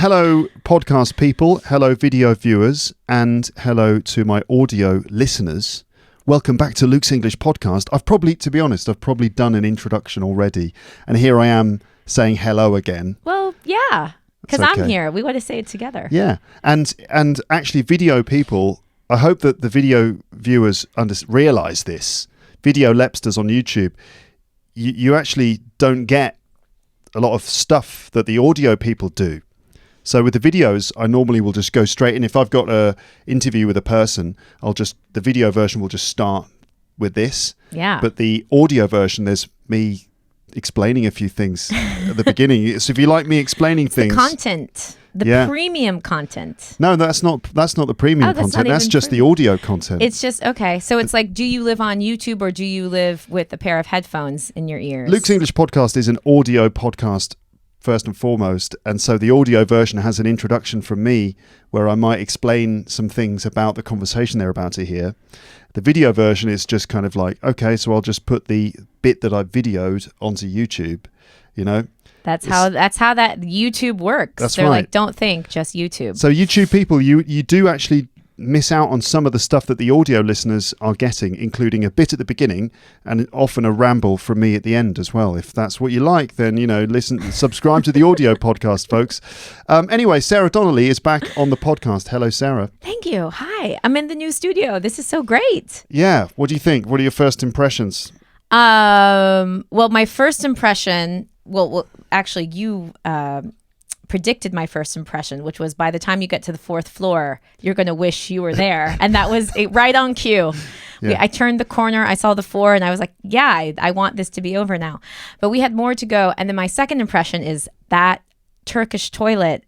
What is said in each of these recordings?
Hello, podcast people. Hello, video viewers. And hello to my audio listeners. Welcome back to Luke's English Podcast. To be honest, I've probably done an introduction already. And here I am saying hello again. Well, yeah, because okay. I'm here. We want to say it together. Yeah. And actually, video people, I hope that the video viewers realize this. Video lepsters on YouTube, you actually don't get a lot of stuff that the audio people do. So with the videos, I normally will just go straight in. If I've got an interview with a person, the video version will just start with this. Yeah. But the audio version, there's me explaining a few things at the beginning. So if you like me explaining things, the content, the premium content. No, that's not the premium content. That's just the audio content. It's just okay. So it's like, do you live on YouTube or do you live with a pair of headphones in your ears? Luke's English Podcast is an audio podcast first and foremost, and so the audio version has an introduction from me where I might explain some things about the conversation they're about to hear. The video version is just kind of like, okay, so I'll just put the bit that I videoed onto YouTube, you know. That's how that YouTube works. They're right. Like, don't think, just YouTube. So YouTube people, you do actually miss out on some of the stuff that the audio listeners are getting, including a bit at the beginning and often a ramble from me at the end as well. If that's what you like, then, subscribe to the audio podcast, folks. Anyway, Sarah Donnelly is back on the podcast. Hello, Sarah. Thank you. Hi. I'm in the new studio. This is so great. Yeah. What do you think? What are your first impressions? Well, my first impression, actually, you predicted my first impression, which was by the time you get to the fourth floor, you're going to wish you were there. And that was right on cue. Yeah. I turned the corner, I saw the floor, and I was like, yeah, I want this to be over now. But we had more to go. And then my second impression is that Turkish toilet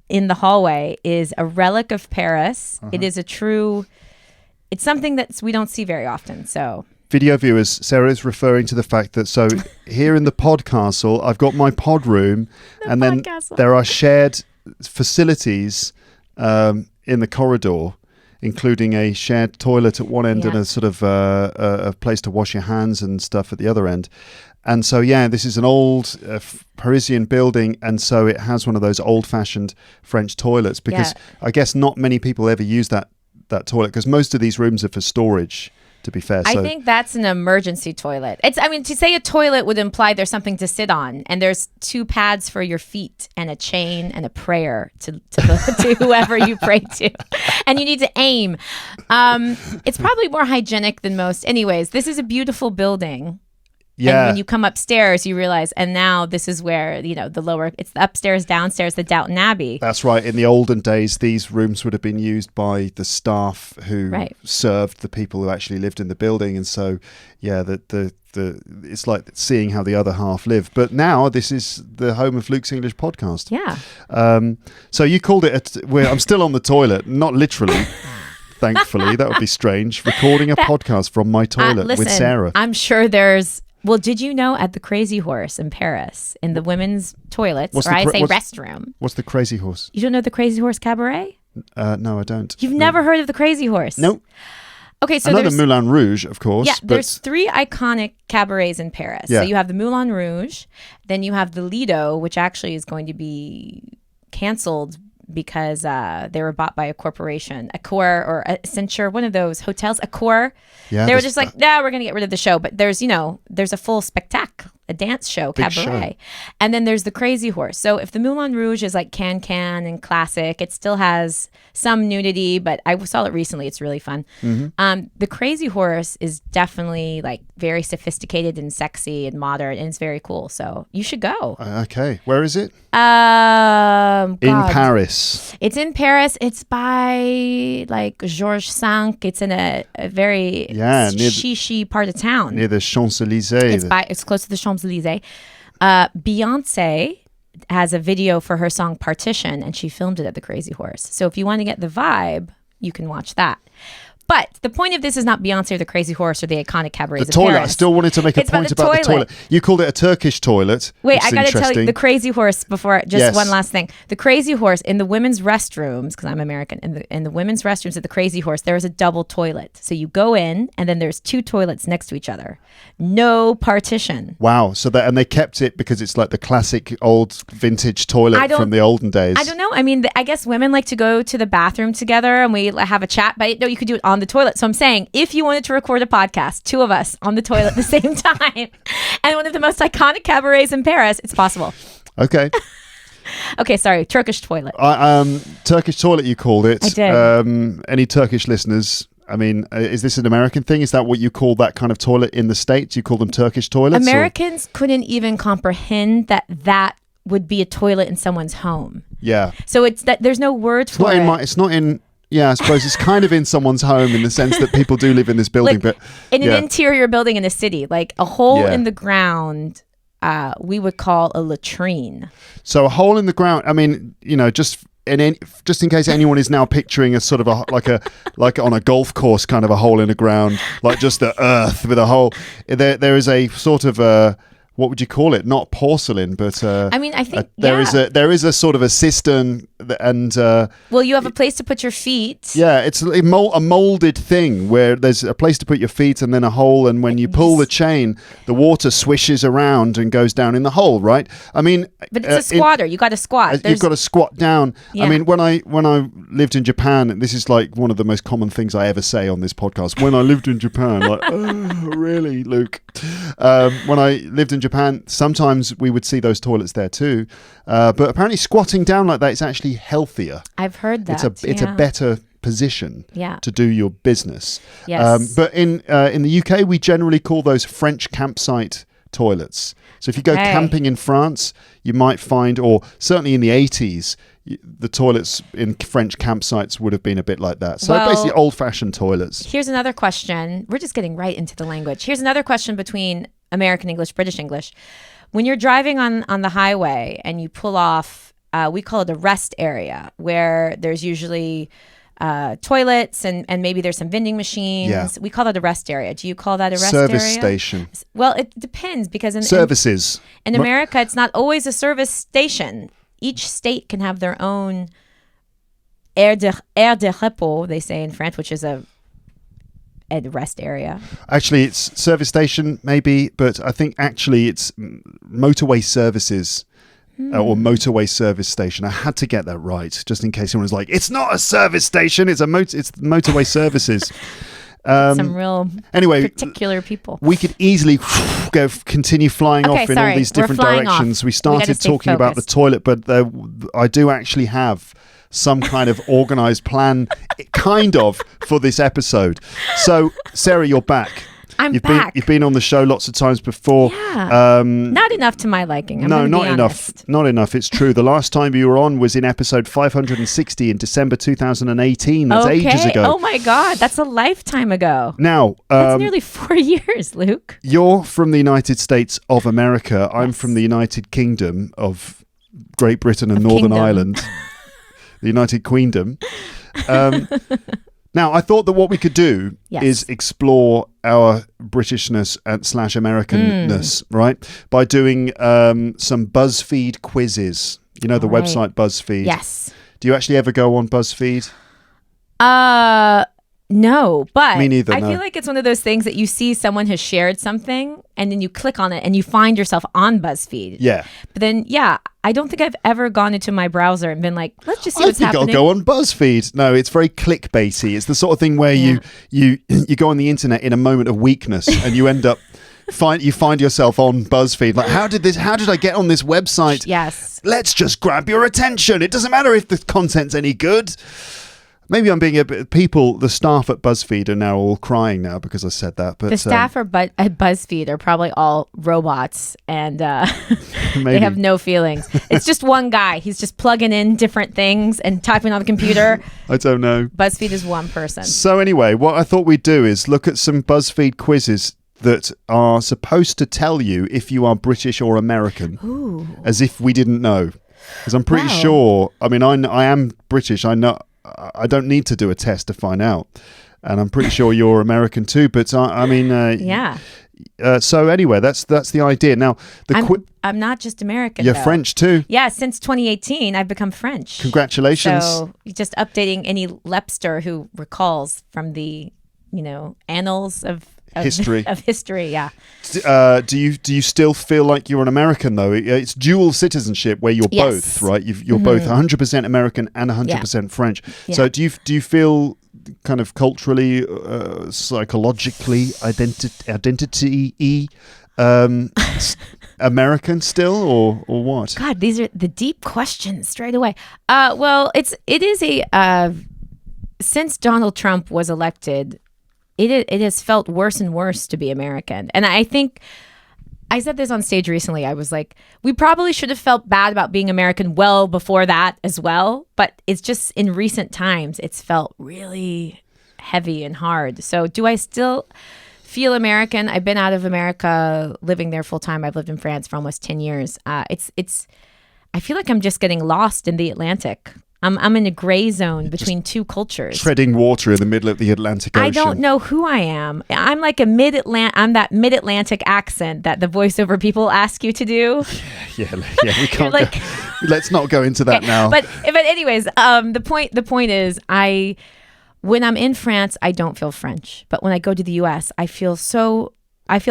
in the hallway is a relic of Paris. Uh-huh. It is it's something that we don't see very often. So video viewers, Sarah is referring to the fact that here in the podcastle, I've got my pod room, and then there are shared facilities in the corridor, including a shared toilet at one end and a sort of a place to wash your hands and stuff at the other end. And so, this is an old Parisian building, and so it has one of those old-fashioned French toilets because I guess not many people ever use that toilet because most of these rooms are for storage. To be fair, I think that's an emergency toilet. To say a toilet would imply there's something to sit on, and there's two pads for your feet, and a chain, and a prayer to whoever you pray to, and you need to aim. It's probably more hygienic than most. Anyways, this is a beautiful building. Yeah. And when you come upstairs, you realize, and now this is where, it's the upstairs, downstairs, the Downton Abbey. That's right. In the olden days, these rooms would have been used by the staff who served the people who actually lived in the building. And so, it's like seeing how the other half live. But now this is the home of Luke's English Podcast. Yeah. So you called it, I'm still on the toilet, not literally. Thankfully, that would be strange. Recording a podcast from my toilet with Sarah. I'm sure there's... Well, did you know at the Crazy Horse in Paris, in the women's toilets, restroom? What's the Crazy Horse? You don't know the Crazy Horse Cabaret? No, I don't. You've never heard of the Crazy Horse? Nope. Okay, so I know the Moulin Rouge, of course. Yeah, there's three iconic cabarets in Paris. Yeah. So you have the Moulin Rouge, then you have the Lido, which actually is going to be canceled because they were bought by a corporation, Accor or Accenture, one of those hotels, Accor. Yeah, they were just like, we're going to get rid of the show. But there's a full spectacle, a dance show, cabaret. And then there's the Crazy Horse. So if the Moulin Rouge is like can and classic, it still has some nudity, but I saw it recently. It's really fun. Mm-hmm. The Crazy Horse is definitely like very sophisticated and sexy and modern, and it's very cool. So you should go. Okay. Where is it? In Paris. It's in Paris. It's by like Georges V. It's in a very chic part of town. Near the Champs-Élysées. It's close to the Champs-Élysées. Beyonce has a video for her song Partition, and she filmed it at the Crazy Horse. So if you want to get the vibe, you can watch that. But the point of this is not Beyonce or the Crazy Horse or the iconic cabarets The toilet. of Paris. I still wanted to make a point about the toilet. You called it a Turkish toilet. Wait, I got to tell you, the Crazy Horse before, just one last thing. The Crazy Horse, in the women's restrooms, because I'm American, in the women's restrooms at the Crazy Horse, there is a double toilet. So you go in, and then there's two toilets next to each other. No partition. Wow. So and they kept it because it's like the classic old vintage toilet from the olden days. I don't know. I mean, I guess women like to go to the bathroom together and we have a chat, but no, you could do it on the toilet. So I'm saying, if you wanted to record a podcast, two of us on the toilet at the same time, and one of the most iconic cabarets in Paris, it's possible. Okay. Okay, sorry. Turkish toilet. Turkish toilet, you called it. I did. Any Turkish listeners? I mean, is this an American thing? Is that what you call that kind of toilet in the States? You call them Turkish toilets? Americans couldn't even comprehend that would be a toilet in someone's home. Yeah. So it's that there's no word for it. It's not in. Yeah, I suppose it's kind of in someone's home in the sense that people do live in this building, like, but in an interior building in a city, like a hole in the ground, we would call a latrine. So a hole in the ground. I mean, just in case anyone is now picturing a sort of like on a golf course kind of a hole in the ground, like just the earth with a hole. There is a sort of what would you call it? Not porcelain, but I mean, I think there is a sort of a cistern, and well, you have a place to put your feet. Yeah, it's a molded thing where there's a place to put your feet and then a hole, and when you pull the chain, the water swishes around and goes down in the hole, right? I mean, but it's a squatter. You got to squat. You've got to squat down. Yeah. I mean, when I lived in Japan, this is like one of the most common things I ever say on this podcast. When I lived in Japan, like, oh, really, Luke? When I lived in Japan, sometimes we would see those toilets there too, but apparently squatting down like that is actually healthier. I've heard that. It's a better position to do your business. Yes. But in the UK, we generally call those French campsite toilets. So if you go camping in France, you might find, or certainly in the 80s, the toilets in French campsites would have been a bit like that. So basically old-fashioned toilets. Here's another question. We're just getting right into the language. Here's another question between American English, British English. When you're driving on the highway and you pull off, we call it a rest area, where there's usually toilets and maybe there's some vending machines. Yeah. We call that a rest area. Do you call that a rest area? Service station. Well, it depends, because in America, it's not always a service station. Each state can have their own aire de repos, they say in French, which is a rest area. Actually, it's service station maybe, but I think actually it's motorway services or motorway service station. I had to get that right, just in case someone was like, "It's not a service station; it's motorway services." Some real particular people. We could easily continue flying off in all these different directions. We started talking about the toilet, but I do actually have some kind of organized plan, kind of, for this episode. So, Sarah, you're back. I'm back. You've been on the show lots of times before. Yeah. Not enough to my liking. No, not enough. Not enough. It's true. The last time you were on was in episode 560 in December 2018. That's ages ago. Oh my God. That's a lifetime ago. Now, that's nearly 4 years, Luke. You're from the United States of America. I'm from the United Kingdom of Great Britain and Northern Ireland. The United Queendom. Now, I thought that what we could do is explore our Britishness / Americanness, right? By doing some BuzzFeed quizzes. You know, the website BuzzFeed. Yes. Do you actually ever go on BuzzFeed? No, but me neither, I feel like it's one of those things that you see someone has shared something and then you click on it and you find yourself on BuzzFeed. Yeah. But then, I don't think I've ever gone into my browser and been like, let's just see what's happening. I think I'll go on BuzzFeed. No, it's very clickbaity. It's the sort of thing where you go on the internet in a moment of weakness and you end up you find yourself on BuzzFeed. Like, how did I get on this website? Yes. Let's just grab your attention. It doesn't matter if the content's any good. Maybe I'm being the staff at BuzzFeed are now all crying now because I said that. But the staff at BuzzFeed are probably all robots and they have no feelings. It's just one guy. He's just plugging in different things and typing on the computer. I don't know. BuzzFeed is one person. So anyway, what I thought we'd do is look at some BuzzFeed quizzes that are supposed to tell you if you are British or American. Ooh. As if we didn't know. Because I'm pretty sure, I mean, I am British. I know. I don't need to do a test to find out. and I'm pretty sure you're American too. But I mean, yeah. So anyway, that's the idea. Now, I'm not just American. You're though. French too. Yeah, since 2018, I've become French. Congratulations. So just updating any Lepster who recalls from the, annals of history. Of history, yeah. Do you still feel like you're an American though? It's dual citizenship where you're both, right? You're both 100% American and 100% French. Yeah. So do you feel kind of culturally, psychologically, identity American still, or what? God, these are the deep questions straight away. Well, it is a since Donald Trump was elected, it has felt worse and worse to be American. And I think I said this on stage recently. I was like, we probably should have felt bad about being American well before that as well. But it's just in recent times, it's felt really heavy and hard. So do I still feel American? I've been out of America, living there full time. I've lived in France for almost 10 years. I feel like I'm just getting lost in the Atlantic. I'm in a gray zone between two cultures. Treading water in the middle of the Atlantic Ocean. I don't know who I am. I'm like I'm that mid-Atlantic accent that the voiceover people ask you to do. Yeah, we can't let's not go into that now. But anyways, the point is when I'm in France, I don't feel French. But when I go to the US, I feel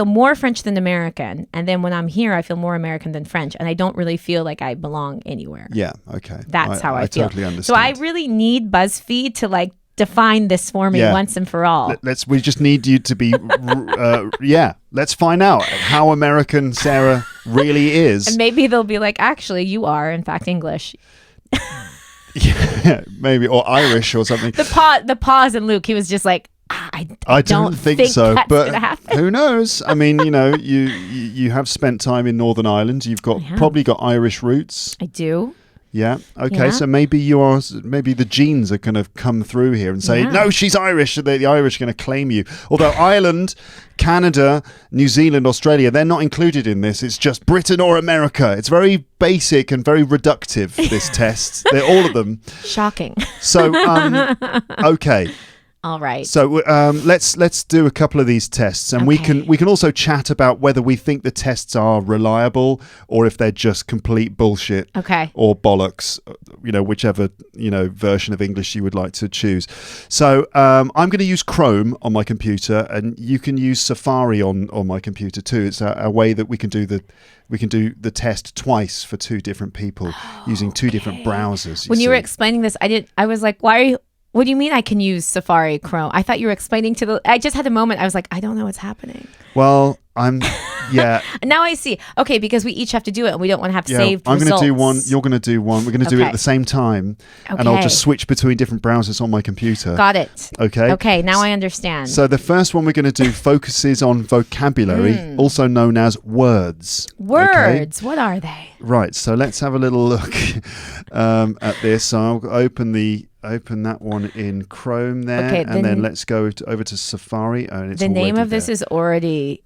more French than American. And then when I'm here, I feel more American than French. And I don't really feel like I belong anywhere. Yeah, okay. That's how I feel. Totally understand. So I really need BuzzFeed to define this for me once and for all. We just need you to be, let's find out how American Sarah really is. And maybe they'll be like, actually, you are, in fact, English. Yeah, maybe, or Irish or something. The pause in Luke, he was just like, I don't think so, but who knows? I mean, you have spent time in Northern Ireland. You've probably got Irish roots. I do. Yeah. Okay. Yeah. So maybe the genes are going to come through here and say, no, she's Irish. The Irish are going to claim you. Although Ireland, Canada, New Zealand, Australia, they're not included in this. It's just Britain or America. It's very basic and very reductive, this test. They're all of them. Shocking. So, okay. All right. So let's do a couple of these tests, and we can also chat about whether we think the tests are reliable or if they're just complete bullshit. Okay. Or bollocks, whichever version of English you would like to choose. So I'm going to use Chrome on my computer, and you can use Safari on my computer too. It's a way that we can do the test twice for two different people using two different browsers. When you were explaining this, I was like, why are you? What do you mean I can use Safari Chrome? I thought you were explaining I just had a moment. I was like, I don't know what's happening. Well, yeah. Now I see. Okay, because we each have to do it and we don't want to have saved I'm results. I'm going to do one. You're going to do one. We're going to do it at the same time. Okay. And I'll just switch between different browsers on my computer. Got it. Okay. Okay, now I understand. So the first one we're going to do focuses on vocabulary, also known as words. Words. Okay? What are they? Right. So let's have a little look at this. So I'll open that one in Chrome there, and then let's go over to Safari. And it's the name of this is already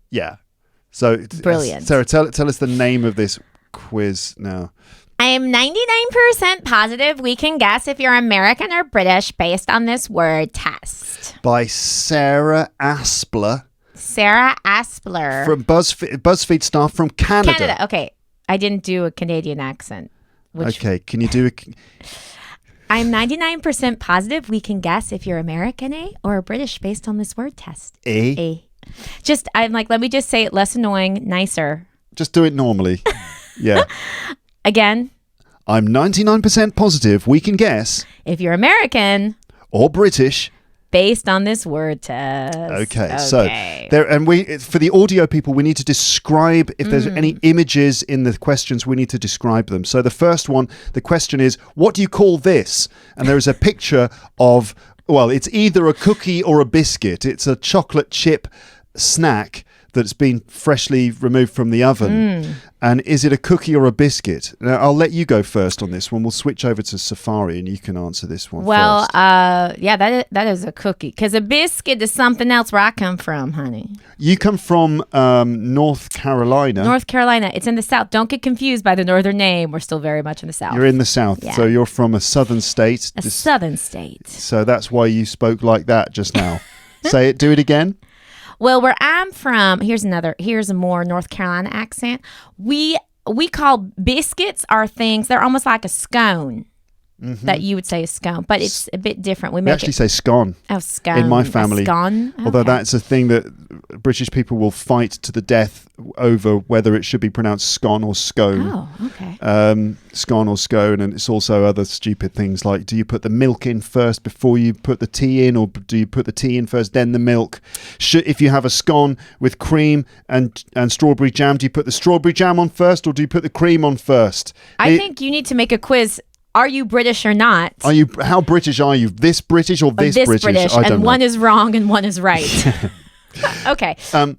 so brilliant. Sarah, tell us the name of this quiz now. I am 99% positive we can guess if you're American or British based on this word test. By Sarah Aspler. Sarah Aspler. From BuzzFeed staff from Canada. Okay. I didn't do a Canadian accent. Okay. Can you do a... I'm 99% positive we can guess if you're American or British based on this word test. A. I'm like, let me just say it less annoying, nicer. Just do it normally. Yeah. Again. I'm 99% positive we can guess if you're American or British based on this word test. Okay. So there, and for the audio people, we need to describe if there's any images in the questions. We need to describe them. So the first one, the question is, what do you call this? And there is a picture of, well, it's either a cookie or a biscuit. It's a chocolate chip snack that's been freshly removed from the oven. And is it a cookie or a biscuit? Now, I'll let you go first on this one. We'll switch over to Safari and you can answer this one first. That is a cookie. Because a biscuit is something else where I come from, honey. You come from North Carolina. North Carolina. It's in the South. Don't get confused by the northern name. We're still very much in the South. You're in the South. Yeah. So you're from a southern state. Southern state. So that's why you spoke like that just now. Say it. Do it again. Well, where I'm from, here's a more North Carolina accent. We call biscuits are things, they're almost like a scone. That you would say a scone, but it's a bit different. We actually say scone. Oh, scone. In my family. A scone? Okay. Although that's a thing that British people will fight to the death over whether it should be pronounced scone or scone. Oh, okay. Scone or scone, and it's also other stupid things like, do you put the milk in first before you put the tea in, or do you put the tea in first then the milk? If you have a scone with cream and strawberry jam, do you put the strawberry jam on first, or do you put the cream on first? I think you need to make a quiz. Are you British or not? How British are you? This British or this British? I don't know. One is wrong and one is right. Okay. So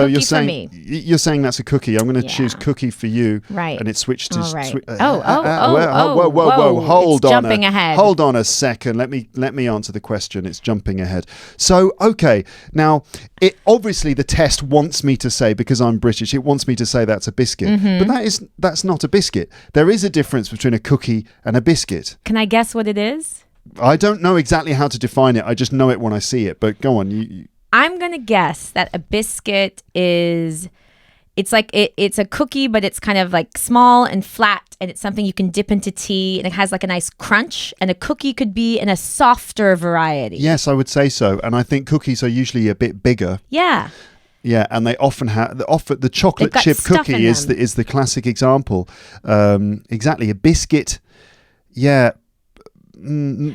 you're saying that's a cookie. I'm going to choose cookie for you. Right. And it switched to. Right. Whoa! Hold on. Jumping ahead. Hold on a second. Let me answer the question. It's jumping ahead. So okay. Now, obviously the test wants me to say, because I'm British, it wants me to say that's a biscuit. But that's not a biscuit. There is a difference between a cookie and a biscuit. Can I guess what it is? I don't know exactly how to define it. I just know it when I see it. But go on. I'm going to guess that a biscuit it's a cookie, but it's kind of like small and flat, and it's something you can dip into tea, and it has like a nice crunch, and a cookie could be in a softer variety. Yes, I would say so. And I think cookies are usually a bit bigger. Yeah. Yeah, and they often have the chocolate chip cookie is the classic example. Exactly. A biscuit, yeah,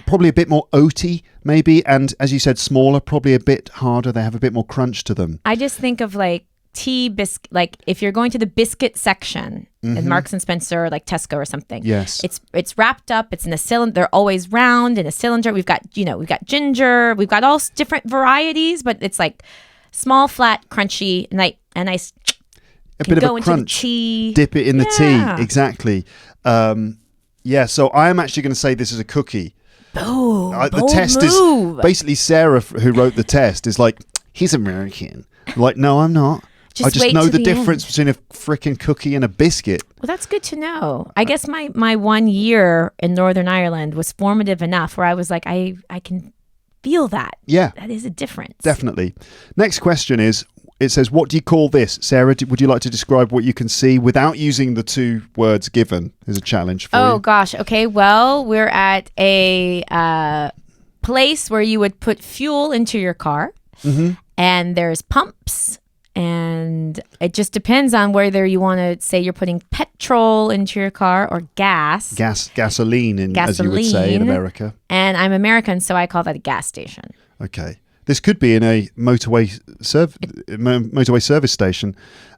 probably a bit more oaty, maybe, and as you said, smaller, probably a bit harder. They have a bit more crunch to them. I just think of like tea biscuit, like if you're going to the biscuit section in Marks and Spencer, like Tesco or something. Yes, it's wrapped up. It's in a cylinder. They're always round in a cylinder. We've got ginger. We've got all different varieties, but it's like small, flat, crunchy, and nice. A bit of a crunch. Tea. Dip it in the tea. Exactly. Yeah, so I am actually going to say this is a cookie. The test is basically Sarah, who wrote the test, is like, he's American. Like, no, I'm not. I just know the difference between a freaking cookie and a biscuit. Well, that's good to know. I guess my 1 year in Northern Ireland was formative enough where I was like, I can feel that. Yeah. That is a difference. Definitely. Next question is, it says, what do you call this? Sarah, would you like to describe what you can see without using the two words given? Is a challenge for you. Oh, gosh. Okay. Well, we're at a place where you would put fuel into your car. And there's pumps. And it just depends on whether you want to say you're putting petrol into your car or gas. Gasoline, as you would say in America. And I'm American, so I call that a gas station. Okay. This could be in a motorway service station,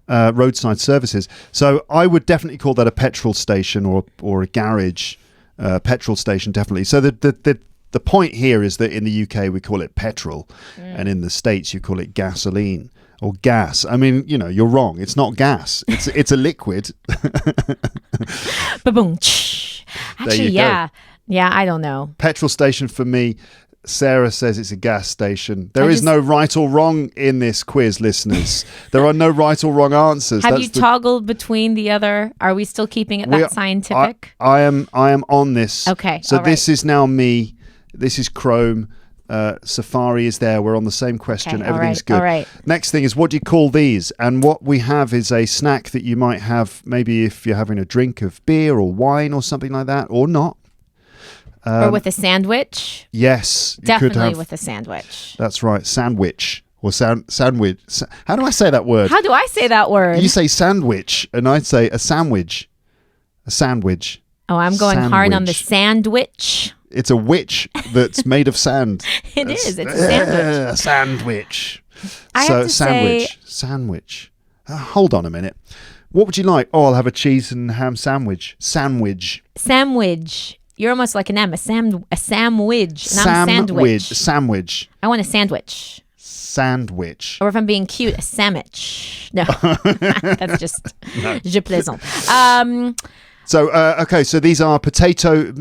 roadside services. So I would definitely call that a petrol station or a garage petrol station, definitely. So the point here is that in the UK we call it petrol, and in the States you call it gasoline or gas. I mean, you're wrong. It's not gas. It's a liquid. Ba-boom. Actually, yeah. Yeah, I don't know. Petrol station for me. Sarah says it's a gas station. There is no right or wrong in this quiz, listeners. There are no right or wrong answers. Have you toggled between the other? Are we still keeping it that scientific? I am on this. Okay. So this is now me. This is Chrome. Safari is there. We're on the same question. Okay, Everything's good. All right. Next thing is, what do you call these? And what we have is a snack that you might have maybe if you're having a drink of beer or wine or something like that, or not. Or with a sandwich? Yes. Definitely with a sandwich. That's right. Sandwich. Or sandwich. How do I say that word? How do I say that word? You say sandwich, and I'd say a sandwich. A sandwich. Oh, I'm going hard on the sandwich. It's a witch that's made of sand. It's a sandwich. A sandwich. I have to say... Sandwich. Hold on a minute. What would you like? Oh, I'll have a cheese and ham sandwich. Sandwich. You're almost like an M, a sandwich. And I'm sandwich. Sandwich. I want a sandwich. Sandwich. Or if I'm being cute, a sandwich. No, that's just je plaisante. So, okay, so these are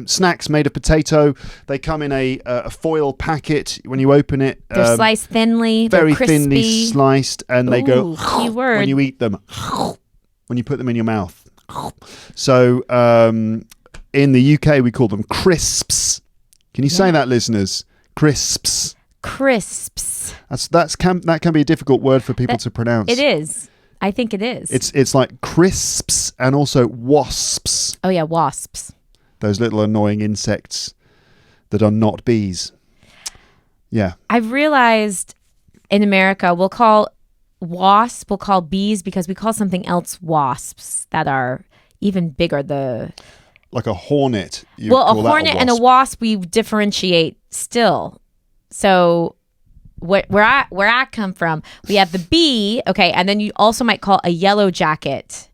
snacks made of potato. They come in a foil packet. When you open it, they're sliced thinly, very they're thinly sliced, and they go keyword. When you eat them, when you put them in your mouth. So, in the UK, we call them crisps. Can you say that, listeners? Crisps. Crisps. That can be a difficult word for people to pronounce. It is. I think it is. It's like crisps and also wasps. Oh yeah, wasps. Those little annoying insects that are not bees. Yeah. I've realized in America we'll call bees because we call something else wasps that are even bigger. Like a hornet. A hornet and a wasp we differentiate still. So where I come from, we have the bee, okay, and then you also might call a yellow jacket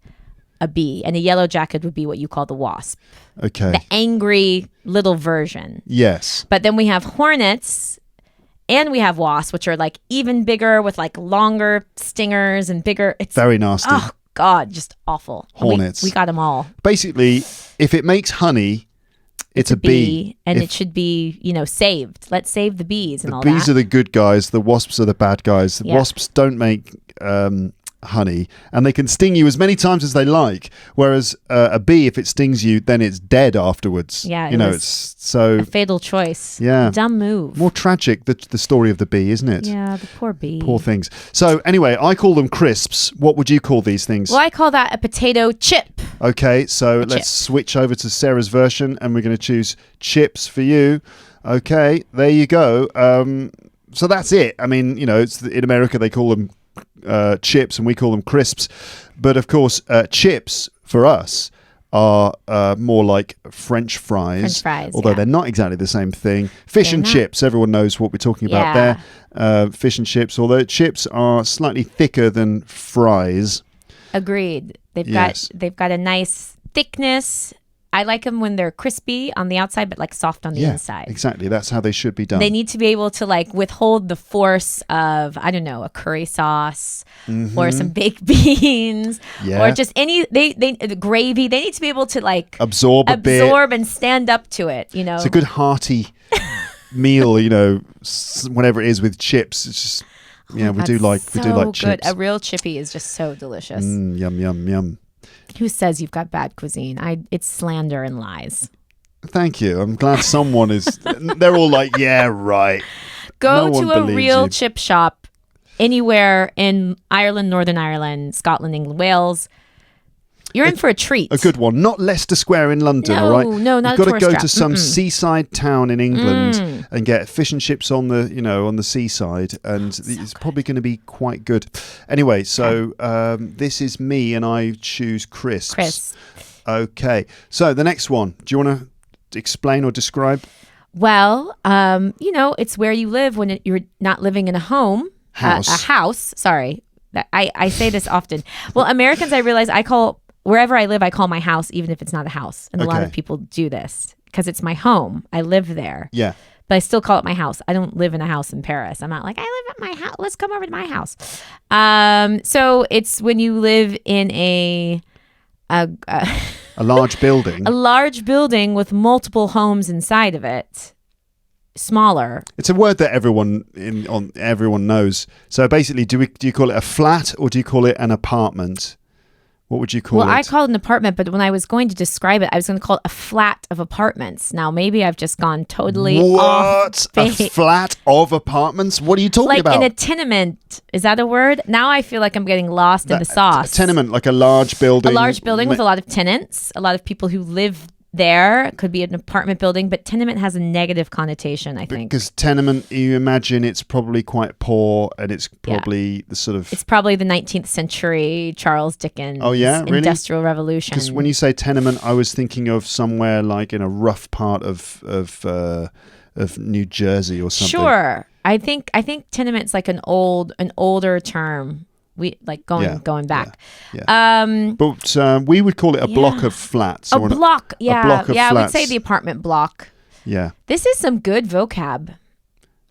a bee, and a yellow jacket would be what you call the wasp. Okay. The angry little version. Yes. But then we have hornets and we have wasps, which are like even bigger with like longer stingers and bigger. It's very nasty. Oh God, just awful. Hornets. We got them all. Basically, if it makes honey, it's a bee. And it should be, saved. Let's save the bees and all that. The bees are the good guys. The wasps are the bad guys. The wasps don't make honey, and they can sting you as many times as they like. Whereas a bee, if it stings you, then it's dead afterwards. Yeah, it's so a fatal choice. Yeah, dumb move. More tragic the story of the bee, isn't it? Yeah, the poor bee. Poor things. So anyway, I call them crisps. What would you call these things? Well, I call that a potato chip. Okay, so let's switch over to Sarah's version, and we're going to choose chips for you. Okay, there you go. So that's it. I mean, it's in America they call them chips and we call them crisps, but of course chips for us are more like French fries, although they're not exactly the same thing. Fish and chips, everyone knows what we're talking about there. Fish and chips, although chips are slightly thicker than fries. Agreed. They've got a nice thickness. I like them when they're crispy on the outside, but like soft on the inside. Exactly. That's how they should be done. They need to be able to like withhold the force of, I don't know, a curry sauce or some baked beans or just the gravy. They need to be able to like absorb and stand up to it. It's a good hearty meal. Whenever it is with chips, it's just we do like chips. Good. A real chippy is just so delicious. Yum yum yum. Who says you've got bad cuisine? It's slander and lies. Thank you. I'm glad someone is. They're all like, yeah, right. Go to a real chip shop anywhere in Ireland, Northern Ireland, Scotland, England, Wales. You're in for a treat. A good one. Not Leicester Square in London, no, all right? No, not You've got to go trap. to some seaside town in England and get fish and chips on the seaside, and it's probably going to be quite good. Anyway, so this is me, and I choose crisps. Okay. So the next one. Do you want to explain or describe? Well, it's where you live when you're not living in a home. A house. Sorry. I say this often. Well, Americans, I realize wherever I live, I call my house, even if it's not a house. And a lot of people do this because it's my home. I live there. Yeah. But I still call it my house. I don't live in a house in Paris. I'm not like, I live at my house. Let's come over to my house. So it's when you live in a large building. A large building with multiple homes inside of it. Smaller. It's a word that everyone knows. So basically, do you call it a flat or do you call it an apartment? What would you call it? Well, I call it an apartment, but when I was going to describe it, I was going to call it a flat of apartments. Now, maybe I've just gone totally off base. A flat of apartments? What are you talking about? Like in a tenement. Is that a word? Now I feel like I'm getting lost in the sauce. A tenement, like a large building. A large building with a lot of tenants, a lot of people who live there. It could be an apartment building, but tenement has a negative connotation, I think. Because tenement, you imagine it's probably quite poor, and it's probably the sort of... It's probably the 19th century Charles Dickens Industrial Revolution. Because when you say tenement, I was thinking of somewhere like in a rough part of New Jersey or something. Sure. I think tenement's like an older term. We like going back. Yeah. But we would call it a block of flats. A block, a block of flats. I would say the apartment block. Yeah. This is some good vocab.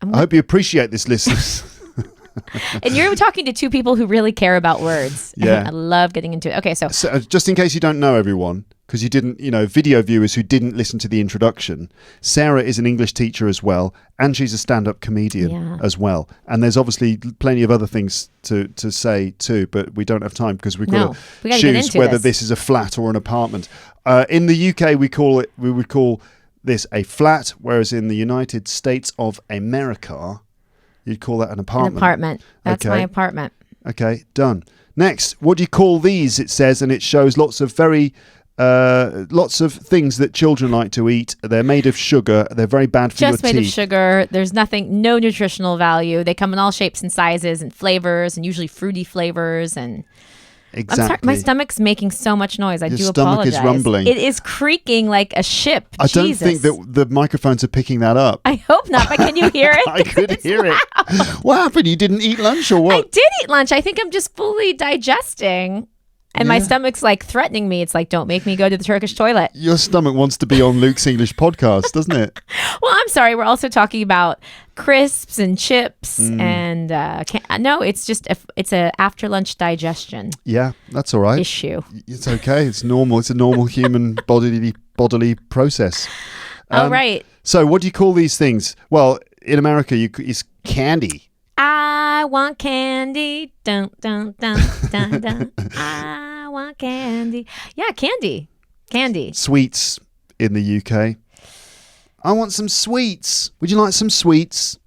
I hope you appreciate this, listeners. And you're talking to two people who really care about words. Yeah. I love getting into it. Okay, so just in case you don't know everyone, because you didn't, video viewers who didn't listen to the introduction, Sarah is an English teacher as well, and she's a stand-up comedian as well. And there's obviously plenty of other things to say too, but we don't have time because we've got to choose whether this is a flat or an apartment. In the UK, we would call this a flat, whereas in the United States of America, You'd call that an apartment. An apartment. That's Okay. my apartment. Okay, done. Next, what do you call these? It says, and it shows lots of things that children like to eat. They're made of sugar. They're very bad for your teeth. Just made of sugar. There's no nutritional value. They come in all shapes and sizes and flavors, and usually fruity flavors. And Exactly. I'm sorry, my stomach's making so much noise. Your do stomach apologize. is rumbling. It is creaking like a ship. I don't Jesus. think that the microphones are picking that up. I hope not, but can you hear it? I could hear it. What happened? You didn't eat lunch or I what? did eat lunch. I think I'm just fully digesting. And my stomach's like threatening me. It's like, don't make me go to the Turkish toilet. Your stomach wants to be on Luke's English podcast, doesn't it? Well, I'm sorry. We're also talking about crisps and chips. And no, it's just it's a after lunch digestion Yeah, that's all right. issue. It's okay. It's normal. It's a normal human bodily process. All right. So what do you call these things? Well, in America, it's candy. I want candy. Dun, dun, dun, dun, dun. I want candy. Yeah, candy. Candy. Sweets in the UK. I want some sweets. Would you like some sweets?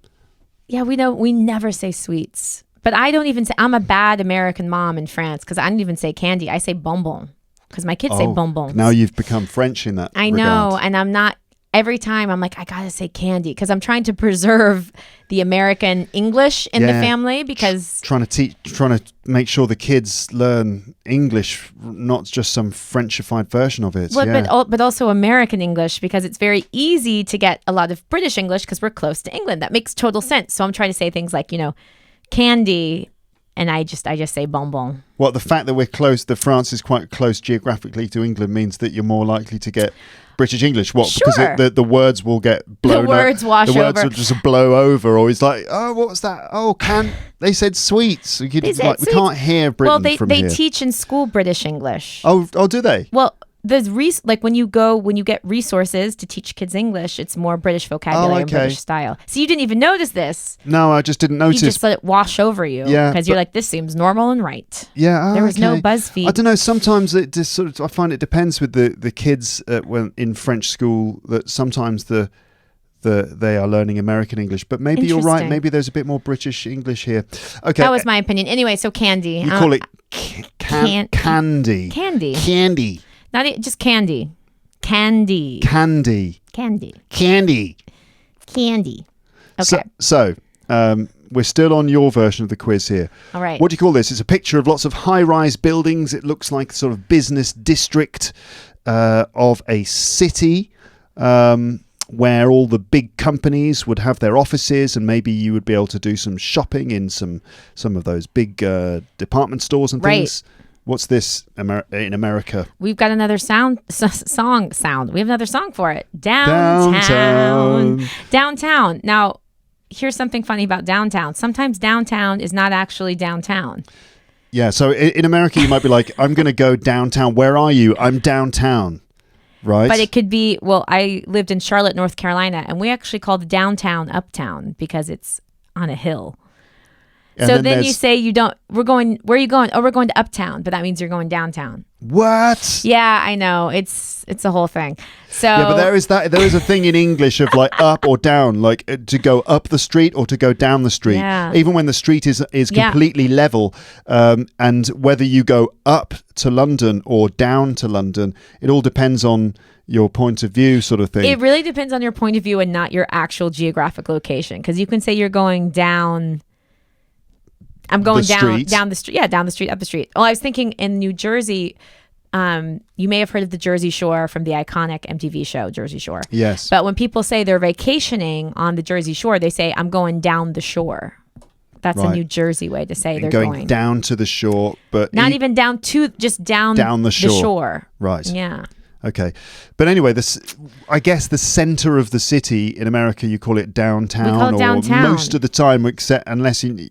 Yeah, we never say sweets. But I don't even say, I'm a bad American mom in France because I don't even say candy. I say bonbon because my kids say bonbons. Now you've become French in that I regard. know, and I'm not. Every time I'm like, I gotta say candy because I'm trying to preserve the American English in the family because trying to make sure the kids learn English, not just some Frenchified version of it. But also American English because it's very easy to get a lot of British English because we're close to England. That makes total sense. So I'm trying to say things like, candy, and I just say bonbon. Well, the fact that we're close, that France is quite close geographically to England means that you're more likely to get British English. What? Sure. Because the words will get blown. The words wash over. The words over. will just blow over. Or it's like, oh, what was that? Oh, they said sweets. We can't hear Britain from here. Well, they teach in school British English. Oh, do they? Well, there's when you get resources to teach kids English, it's more British vocabulary and British style. So you didn't even notice this. No, I just didn't notice. You just let it wash over you. Yeah, because you're like, this seems normal and right. Yeah, there was no BuzzFeed. I don't know. Sometimes it just I find it depends with the kids when in French school that sometimes they are learning American English, but maybe you're right. Maybe there's a bit more British English here. Okay, that was my opinion. Anyway, so candy. You call it candy. Candy. Not just candy. Candy. Okay. So we're still on your version of the quiz here. All right. What do you call this? It's a picture of lots of high-rise buildings. It looks like sort of business district of a city where all the big companies would have their offices, and maybe you would be able to do some shopping in some of those big department stores and things. Right. What's this in America? We've got another song. We have another song for it. Downtown. Now, here's something funny about downtown. Sometimes downtown is not actually downtown. Yeah, so in America, you might be like, I'm going to go downtown. Where are you? I'm downtown. Right. But it could be, I lived in Charlotte, North Carolina, and we actually called downtown uptown because it's on a hill. And so then you say where are you going? Oh, we're going to uptown, but that means you're going downtown. What? Yeah, I know. It's a whole thing. So yeah, but there is a thing in English of like up or down, like to go up the street or to go down the street. Yeah. Even when the street is completely level, and whether you go up to London or down to London, it all depends on your point of view, sort of thing. It really depends on your point of view and not your actual geographic location, because you can say you're going down. I'm going down the street. Yeah, down the street, up the street. Well, I was thinking in New Jersey, you may have heard of the Jersey Shore from the iconic MTV show, Jersey Shore. Yes. But when people say they're vacationing on the Jersey Shore, they say, I'm going down the shore. That's a New Jersey way to say they're going down to the shore, but not even down to, just down the shore. Right. Yeah. Okay. But anyway, I guess the center of the city in America, you call it downtown. We call it downtown. Most of the time, except unless in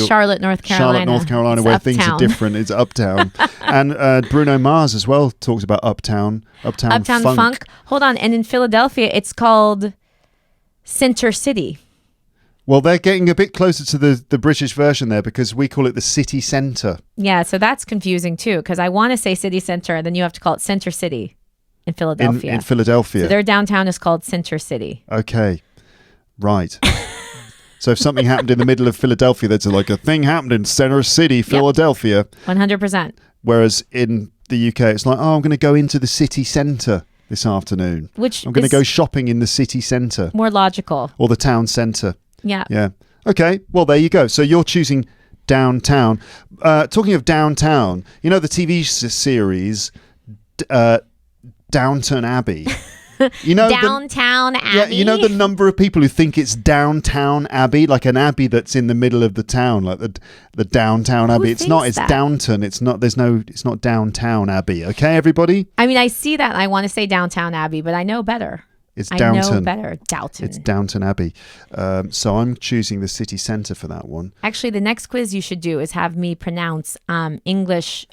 Charlotte, North Carolina. Where things are different, it's uptown. And Bruno Mars as well talks about uptown funk. Hold on. And in Philadelphia, it's called Center City. Well, they're getting a bit closer to the British version there because we call it the city centre. Yeah, so that's confusing too because I want to say city centre, then you have to call it Center City in Philadelphia. In Philadelphia. So their downtown is called Center City. Okay, right. So if something happened in the middle of Philadelphia, that's like a thing happened in Center City, Philadelphia. 100%. Whereas in the UK, it's like, I'm going to go into the city centre this afternoon. Which I'm going to go shopping in the city centre. More logical. Or the town centre. Yeah. Yeah. Okay. Well, there you go. So you're choosing downtown. Talking of downtown, you know the TV series Downton Abbey? You know Downtown Abbey? Yeah, you know the number of people who think it's Downtown Abbey, like an abbey that's in the middle of the town, like the Downtown Abbey. It's not. It's Downton. It's not. It's not Downtown Abbey. Okay, everybody. I mean, I see that. And I want to say Downtown Abbey, but I know better. It's Downton. I know better. Downton. It's Downton Abbey. So I'm choosing the city centre for that one. Actually, the next quiz you should do is have me pronounce English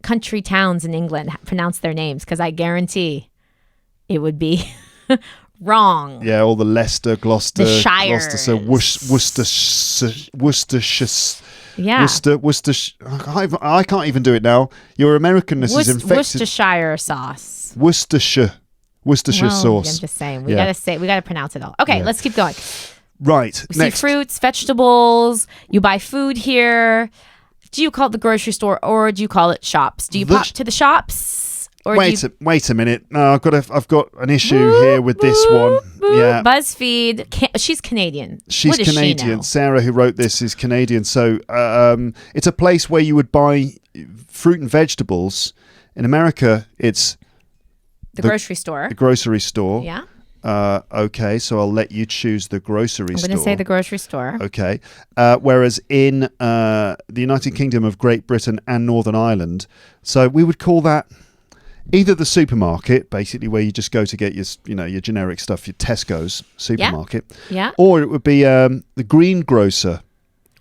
country towns in England, pronounce their names, because I guarantee it would be wrong. Yeah, all the Leicester, Gloucester, the Shires. Gloucestershire, Worcestershire. Yeah. I can't even do it now. Your Americanness is infected. Worcestershire sauce. Worcestershire sauce. I'm just saying. We gotta pronounce it all. Okay, let's keep going. Right. We see fruits, vegetables. You buy food here. Do you call it the grocery store or do you call it shops? Do you pop to the shops? Or wait a minute. No, I've got an issue here with this one. Yeah. BuzzFeed. She's Canadian. She's Canadian. She know? Sarah, who wrote this, is Canadian. So it's a place where you would buy fruit and vegetables. In America, it's the grocery store. The grocery store. Yeah. Okay, so I'll let you choose the grocery store. I'm going to say the grocery store. Okay. Whereas in the United Kingdom of Great Britain and Northern Ireland, so we would call that either the supermarket, basically where you just go to get your generic stuff, your Tesco's supermarket. Yeah. Or it would be the greengrocer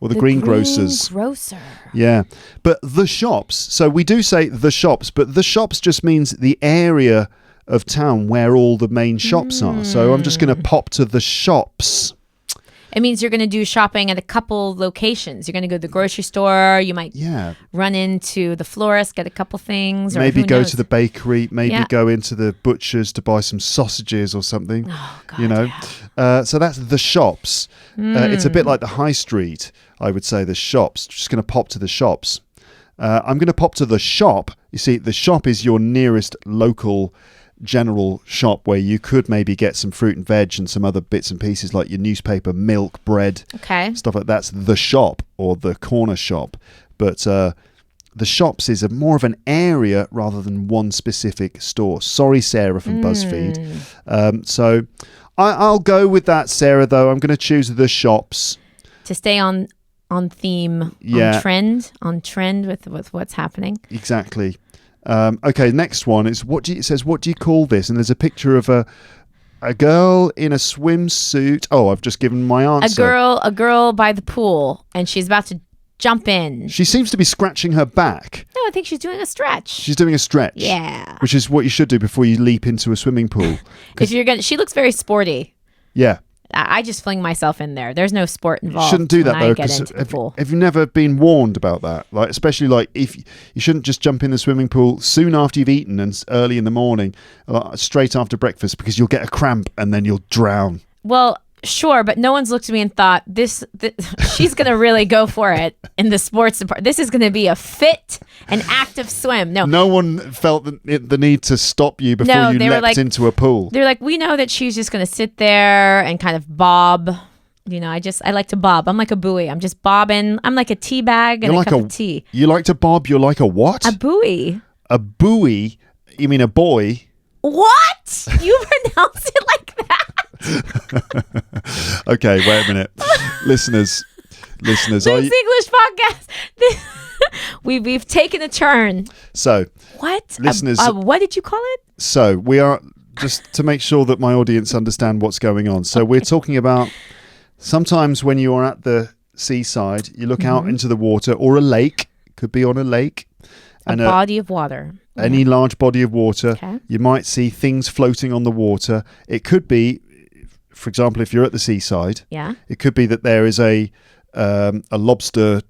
or the greengrocers. Greengrocer. Yeah. But the shops, so we do say the shops, but the shops just means the area of town where all the main shops are. So I'm just going to pop to the shops. It means you're going to do shopping at a couple locations. You're going to go to the grocery store. You might run into the florist, get a couple things. Or maybe go to the bakery. Maybe go into the butcher's to buy some sausages or something. Oh, God, so that's the shops. It's a bit like the high street, I would say, the shops. Just going to pop to the shops. I'm going to pop to the shop. You see, the shop is your nearest local general shop where you could maybe get some fruit and veg and some other bits and pieces like your newspaper, milk, bread, stuff like that's the shop or the corner shop. But the shops is more of an area rather than one specific store. Sorry, Sarah from BuzzFeed. So I'll go with that, Sarah, though. I'm going to choose the shops. To stay on theme, on trend with what's happening. Exactly. Okay, next one is what do you call this? And there's a picture of a girl in a swimsuit. Oh, I've just given my answer. A girl by the pool, and she's about to jump in. She seems to be scratching her back. No, I think she's doing a stretch. She's doing a stretch. Yeah. Which is what you should do before you leap into a swimming pool. She looks very sporty. Yeah. I just fling myself in there. There's no sport involved. You shouldn't do that though. Have you never been warned about that? Like, especially like if you shouldn't just jump in the swimming pool soon after you've eaten and early in the morning, straight after breakfast, because you'll get a cramp and then you'll drown. Well, sure, but no one's looked at me and thought she's going to really go for it in the sports department. This is going to be a fit and active swim. No one felt the need to stop you before you leapt into a pool. They're like, we know that she's just going to sit there and kind of bob. I like to bob. I'm like a buoy. I'm just bobbing. I'm like a tea bag and a cup of tea. You like to bob? You're like a what? A buoy. A buoy? You mean a boy? What? You pronounce it like that? Okay, wait a minute. Listeners. This English podcast. We've taken a turn. So, what? Listeners, what did you call it? So, we are, just to make sure that my audience understand what's going on. So, we're talking about sometimes when you are at the seaside, you look out into the water, or a lake, could be on a lake. And a body of water. Any large body of water. You might see things floating on the water. It could be, for example, if you're at the seaside, it could be that there is a lobster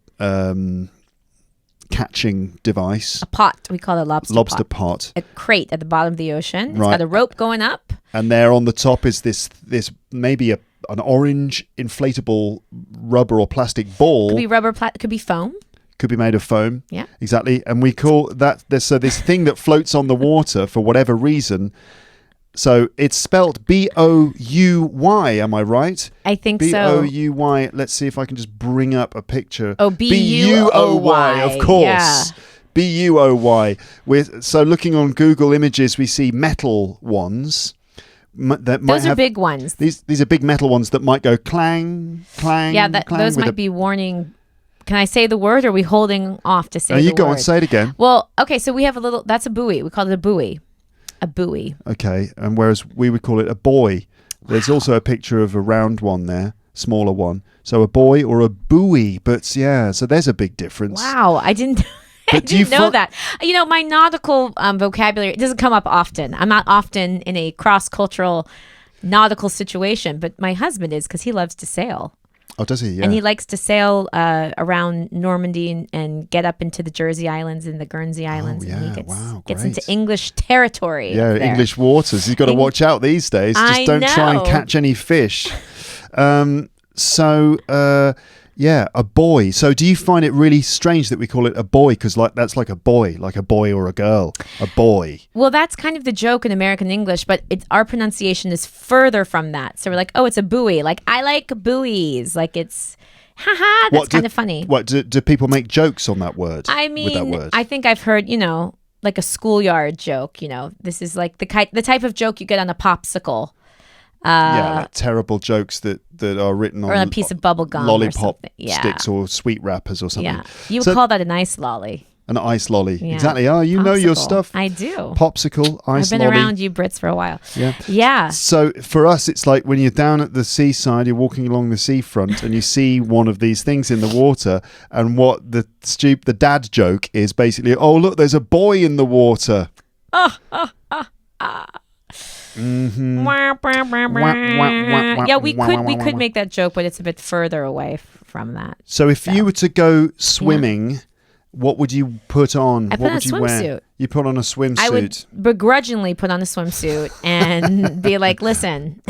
catching device. A pot. We call it lobster pot. A crate at the bottom of the ocean. It's got a rope going up. And there on the top is this maybe an orange inflatable rubber or plastic ball. Could be rubber, could be foam. Could be made of foam. Yeah. Exactly. And we call that this thing that floats on the water for whatever reason. So it's spelt B-O-U-Y, am I right? I think so. B-O-U-Y. Let's see if I can just bring up a picture. Oh, B-U-O-Y. Of course. Yeah. B-U-O-Y. So looking on Google Images, we see metal ones. Those are big ones. These are big metal ones that might go clang, clang, yeah, clang. Those might be warning. Can I say the word, or are we holding off to say the word? You go on, say it again. Well, okay, so we have that's a buoy. We call it a buoy. A buoy. Okay, and whereas we would call it a buoy. There's also a picture of a round one there, smaller one. So a buoy or a buoy, but yeah, so there's a big difference. Wow, I didn't know that. My nautical vocabulary, it doesn't come up often. I'm not often in a cross-cultural nautical situation, but my husband is, because he loves to sail. Oh, does he? Yeah. And he likes to sail around Normandy and get up into the Jersey Islands and the Guernsey Islands. Oh, yeah. And he gets Great. into English territory. Yeah, English waters. He's got to watch out these days. Just don't try and catch any fish. Yeah, a boy. So do you find it really strange that we call it a boy? Because that's like a boy or a girl. A boy. Well, that's kind of the joke in American English, but our pronunciation is further from that. So we're like, oh, it's a buoy. Like, I like buoys. Like, it's, haha, that's kind of funny. What, do people make jokes on that word? I mean, with that word? I think I've heard, like a schoolyard joke, This is like the type of joke you get on a popsicle. Like terrible jokes that are written on a piece of bubble gum, lollipop sticks or sweet wrappers or something. Yeah, you would call that an ice lolly. An ice lolly, yeah. Exactly. Oh, you know your stuff. I do. Popsicle, ice lolly. I've been around you Brits for a while. Yeah. So for us, it's like when you're down at the seaside, you're walking along the seafront, and you see one of these things in the water, and what the dad joke is basically, oh look, there's a boy in the water. Mm-hmm. Yeah, we could make that joke, but it's a bit further away from that. So if you were to go swimming, what would you put on? What would you wear? You put on a swimsuit. I would begrudgingly put on a swimsuit and be like, listen,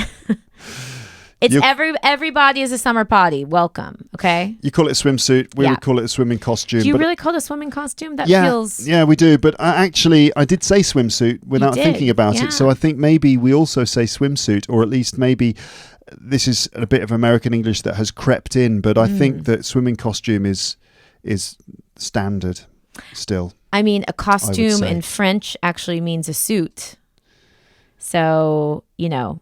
it's everybody is a summer potty. Welcome, okay? You call it a swimsuit. We would call it a swimming costume. Do you really call it a swimming costume? That feels... Yeah, we do. But I did say swimsuit without thinking about it. So I think maybe we also say swimsuit, or at least maybe this is a bit of American English that has crept in. But I think that swimming costume is standard still. I mean, a costume in French actually means a suit. So,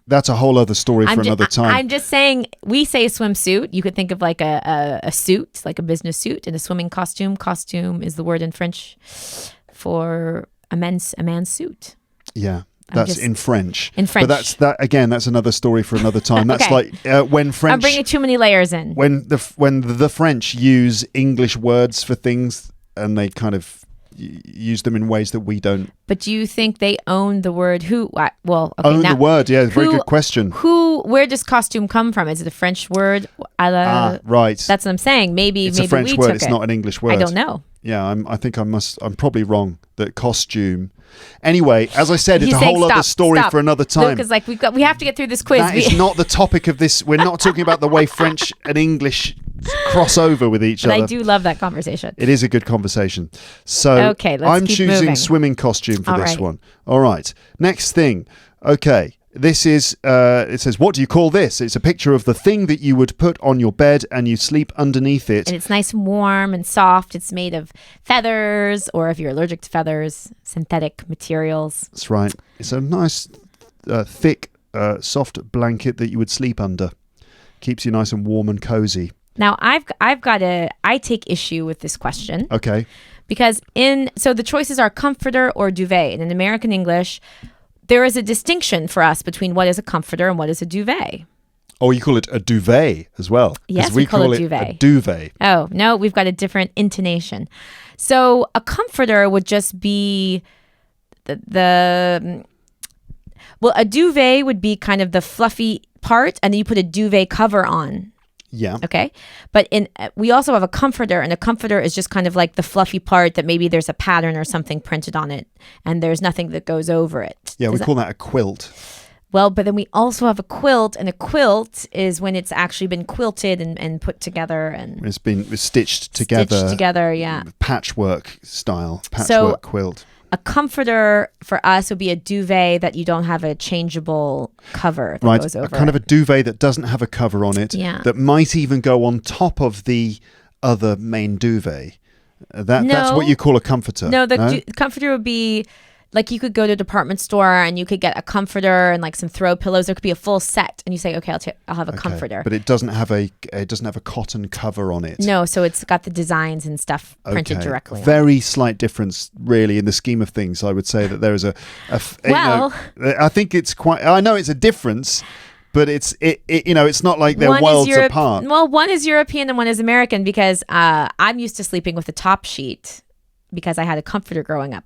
that's a whole other story for another time. I'm just saying, we say swimsuit. You could think of like a suit, like a business suit, and a swimming costume. Costume is the word in French for a man's suit. Yeah. That's in French. In French. But that's another story for another time. That's like when French... I'm bringing too many layers in. When the French use English words for things, and they kind of use them in ways that we don't. But do you think they own the word who? Well, okay, own the word, yeah. Very good question. Where does costume come from? Is it a French word? Right. That's what I'm saying. Maybe a French word. It's not an English word. I don't know. Yeah, I think I'm probably wrong. That costume. Anyway, as I said, it's a whole other story for another time. Because we have to get through this quiz. That is not the topic of this. We're not talking about the way French and English cross over with each other. I do love that conversation. It is a good conversation. So I'm choosing swimming costume for this one. All right. Next thing. Okay. This is, it says, what do you call this? It's a picture of the thing that you would put on your bed and you sleep underneath it. And it's nice and warm and soft. It's made of feathers, or if you're allergic to feathers, synthetic materials. That's right. It's a nice, thick, soft blanket that you would sleep under. Keeps you nice and warm and cozy. Now, I take issue with this question. Okay. Because so the choices are comforter or duvet. And in American English, there is a distinction for us between what is a comforter and what is a duvet. Oh, you call it a duvet as well? Yes, we call it duvet. A duvet. Oh, no, we've got a different intonation. So a comforter would just be well, a duvet would be kind of the fluffy part, and then you put a duvet cover on. Yeah. Okay. But we also have a comforter, and a comforter is just kind of like the fluffy part that maybe there's a pattern or something printed on it, and there's nothing that goes over it. Yeah, we call that a quilt. Well, but then we also have a quilt, and a quilt is when it's actually been quilted and put together and it's been stitched together. Yeah. Patchwork style, patchwork quilt. A comforter for us would be a duvet that you don't have a changeable cover that goes over. Kind of a duvet that doesn't have a cover on it. Yeah. That might even go on top of the other main duvet. That's what you call a comforter. No, comforter would be like you could go to a department store and you could get a comforter and like some throw pillows. There could be a full set, and you say, "Okay, I'll have a comforter." But it doesn't have a cotton cover on it. No, so it's got the designs and stuff printed directly. Very slight difference, really, in the scheme of things. I would say that there is I think it's quite. I know it's a difference. But it's not like they're worlds apart. Well, one is European and one is American because I'm used to sleeping with a top sheet because I had a comforter growing up.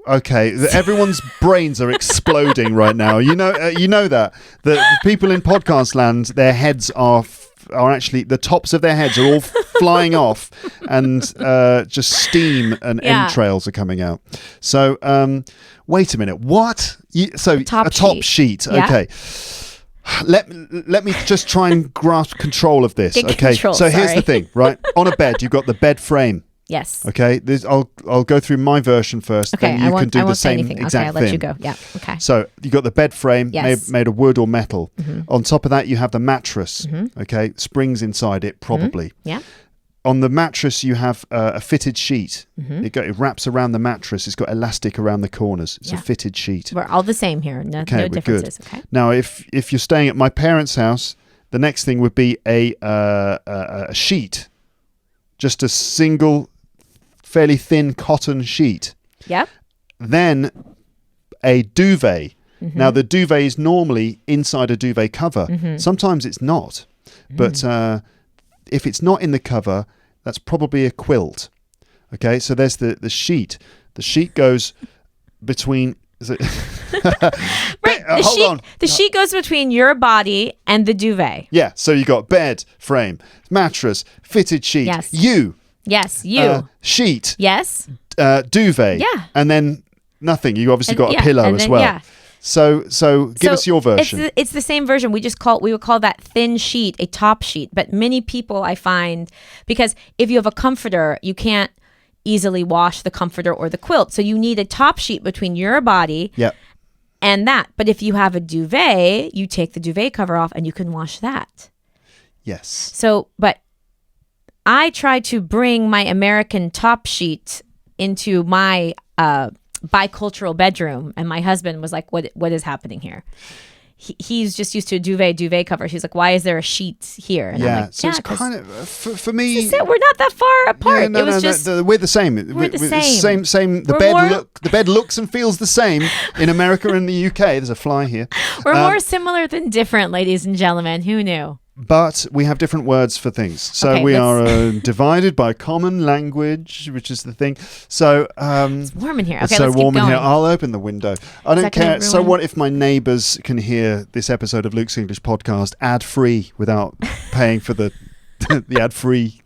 Okay, everyone's brains are exploding right now. You know that the people in podcast land, their heads are actually, the tops of their heads are all flying off, and just steam and entrails are coming out. So wait a minute, what? A top sheet. Yeah. Okay. Let me just try and grasp control of this. So here's the thing, right? On a bed, you've got the bed frame. Yes. Okay. I'll go through my version first. Okay. Then you can do the same exact thing. I'll let you go. Yeah. Okay. So you got the bed frame made of wood or metal. Mm-hmm. On top of that, you have the mattress. Mm-hmm. Okay. Springs inside it, probably. Mm-hmm. Yeah. On the mattress, you have a fitted sheet. Mm-hmm. It wraps around the mattress. It's got elastic around the corners. It's a fitted sheet. We're all the same here. No differences. Good. Okay. Now, if you're staying at my parents' house, the next thing would be a sheet, just a single, fairly thin cotton sheet. Yep. Then a duvet. Mm-hmm. Now, the duvet is normally inside a duvet cover. Mm-hmm. Sometimes it's not, but if it's not in the cover, that's probably a quilt. Okay, so there's the sheet. The sheet goes between. Is it? Right. The sheet goes between your body and the duvet. Yeah. So you got bed frame, mattress, fitted sheet. Yes. You. Yes. You. Sheet. Yes. Duvet. Yeah. And then nothing. You obviously got a pillow as well. Yeah. So give us your version. It's the same version. We would call that thin sheet a top sheet. But many people I find, because if you have a comforter, you can't easily wash the comforter or the quilt. So you need a top sheet between your body and that. But if you have a duvet, you take the duvet cover off and you can wash that. Yes. So, but I try to bring my American top sheet into my bicultural bedroom, and my husband was like, what is happening here? He's just used to a duvet cover. She's like, why is there a sheet here? And I'm like, so it's kind of for me, we're not that far apart. We're the same. We're the same. The bed looks and feels the same in America and the UK. There's a fly here. We're more similar than different, ladies and gentlemen. Who knew? But we have different words for things. So we are divided by common language, which is the thing. So it's warm in here. Okay, it's so let's warm keep in going. here. I'll open the window. I don't care. So what if my neighbours can hear this episode of Luke's English Podcast ad-free without paying for the ad-free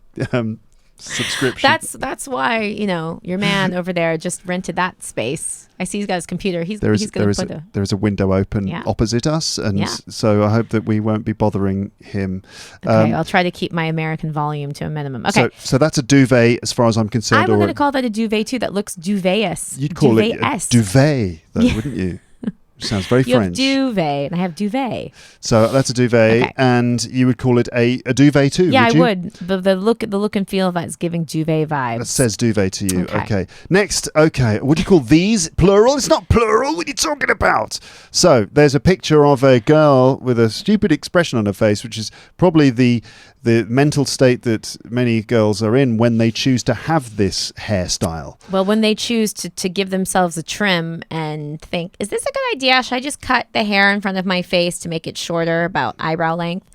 subscription? That's why your man over there just rented that space. I see he's got his computer. He's going to put there is a window open opposite us, and so I hope that we won't be bothering him. Okay, I'll try to keep my American volume to a minimum. Okay, so that's a duvet as far as I'm concerned. I'm going to call that a duvet too. That looks duvet-esque. You'd call it a duvet, though, wouldn't you? Sounds very French. You have duvet, and I have duvet. So that's a duvet, and you would call it a duvet too. Yeah, I would. The look and feel of that is giving duvet vibes. That says duvet to you. Okay. Next, what do you call these? Plural? It's not plural. What are you talking about? So there's a picture of a girl with a stupid expression on her face, which is probably the mental state that many girls are in when they choose to have this hairstyle. Well, when they choose to give themselves a trim and think, is this a good idea? Should I just cut the hair in front of my face to make it shorter, about eyebrow length?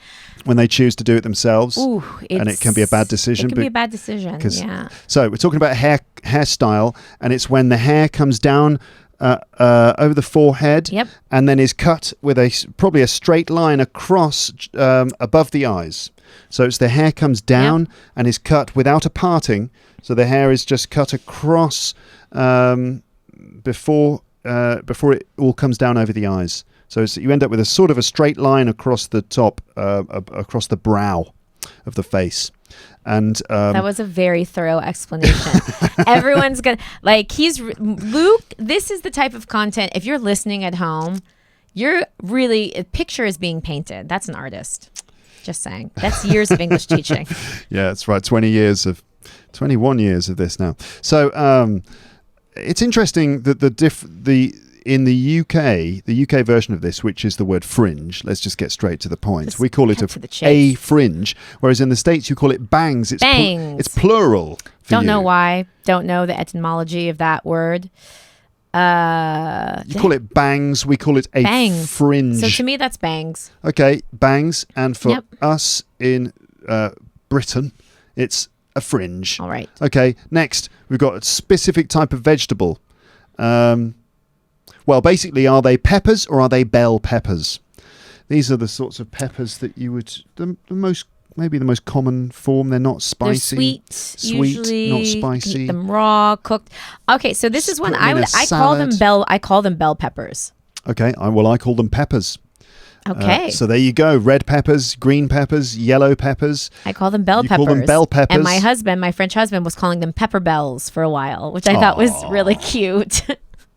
When they choose to do it themselves, and it can be a bad decision. It can be a bad decision, yeah. So we're talking about hairstyle, and it's when the hair comes down over the forehead, and then is cut with probably a straight line across above the eyes. So it's the hair comes down and is cut without a parting. So the hair is just cut across before it all comes down over the eyes. So you end up with a sort of a straight line across the top, across the brow of the face. And that was a very thorough explanation. Everyone's gonna Luke. This is the type of content. If you're listening at home, you're really a picture is being painted. That's an artist. Just saying. That's years of English teaching. Yeah, that's right. 21 years of this now. So it's interesting that in the UK version of this, which is the word fringe, let's just get straight to the point. We call it a fringe, whereas in the States you call it bangs. It's bangs. It's plural. Don't know why. Don't know the etymology of that word. You call it bangs. We call it a bangs. Fringe. So to me, that's bangs. Okay, bangs. And for us in Britain, it's a fringe. All right. Okay, next, we've got a specific type of vegetable. Well, basically, are they peppers or are they bell peppers? These are the sorts of peppers that you would... Maybe the most common form. They're not spicy. They're sweet, usually, not spicy. You can eat them raw, cooked. Okay, so this is one I call them bell peppers. Okay, I call them peppers. Okay. So there you go. Red peppers, green peppers, yellow peppers. I call them bell peppers. You call them bell peppers. And my French husband was calling them pepper bells for a while, which I thought was really cute.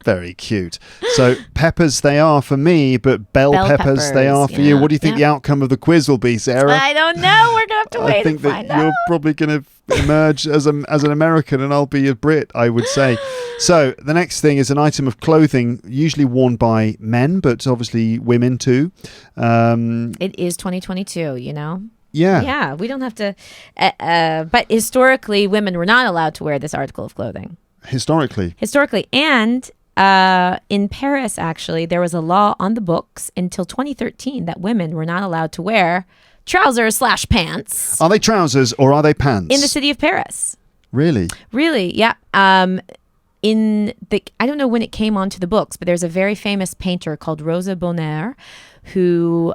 Very cute. So peppers they are for me, but bell peppers they are for you. What do you think the outcome of the quiz will be, Sarah? I don't know. We're going to have to wait and find out. You're probably going to emerge as an American and I'll be a Brit, I would say. So the next thing is an item of clothing usually worn by men, but obviously women too. It is 2022, you know? Yeah. Yeah, we don't have to... but historically, women were not allowed to wear this article of clothing. Historically. And... in Paris, actually, there was a law on the books until 2013 that women were not allowed to wear trousers/pants. Are they trousers or are they pants? In the city of Paris. Really? Really, yeah. I don't know when it came onto the books, but there's a very famous painter called Rosa Bonheur who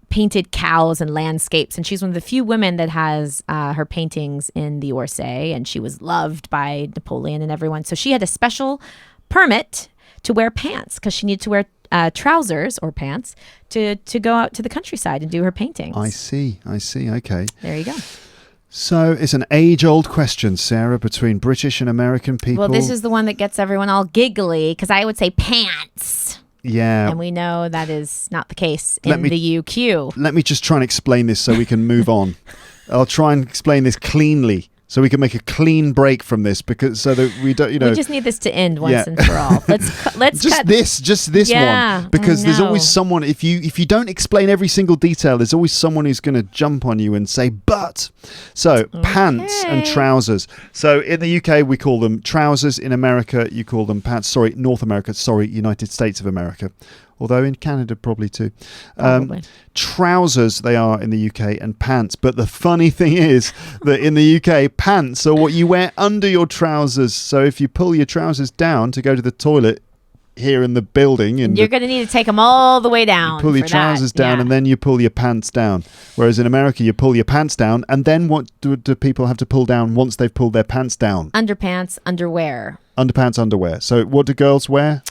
painted cows and landscapes, and she's one of the few women that has her paintings in the Orsay, and she was loved by Napoleon and everyone. So she had a special permit to wear pants because she needed to wear trousers or pants to go out to the countryside and do her paintings. I see. Okay. There you go. So it's an age-old question, Sarah, between British and American people. Well, this is the one that gets everyone all giggly because I would say pants. Yeah. And we know that is not the case in the UQ. Let me just try and explain this so we can move on. I'll try and explain this cleanly so we can make a clean break from this so that we don't, we just need this to end once and for all. Let's just cut. this one, because there's always someone, if you don't explain every single detail, there's always someone who's going to jump on you and say, but. So pants and trousers. So in the UK, we call them trousers. In America, you call them pants. Sorry, North America. Sorry, United States of America. Although in Canada, probably too. Trousers, they are in the UK, and pants. But the funny thing is that in the UK, pants are what you wear under your trousers. So if you pull your trousers down to go to the toilet here in the building... You're going to need to take them all the way down. You pull your trousers down and then you pull your pants down. Whereas in America, you pull your pants down and then what do people have to pull down once they've pulled their pants down? Underpants, underwear. Underpants, underwear. So what do girls wear?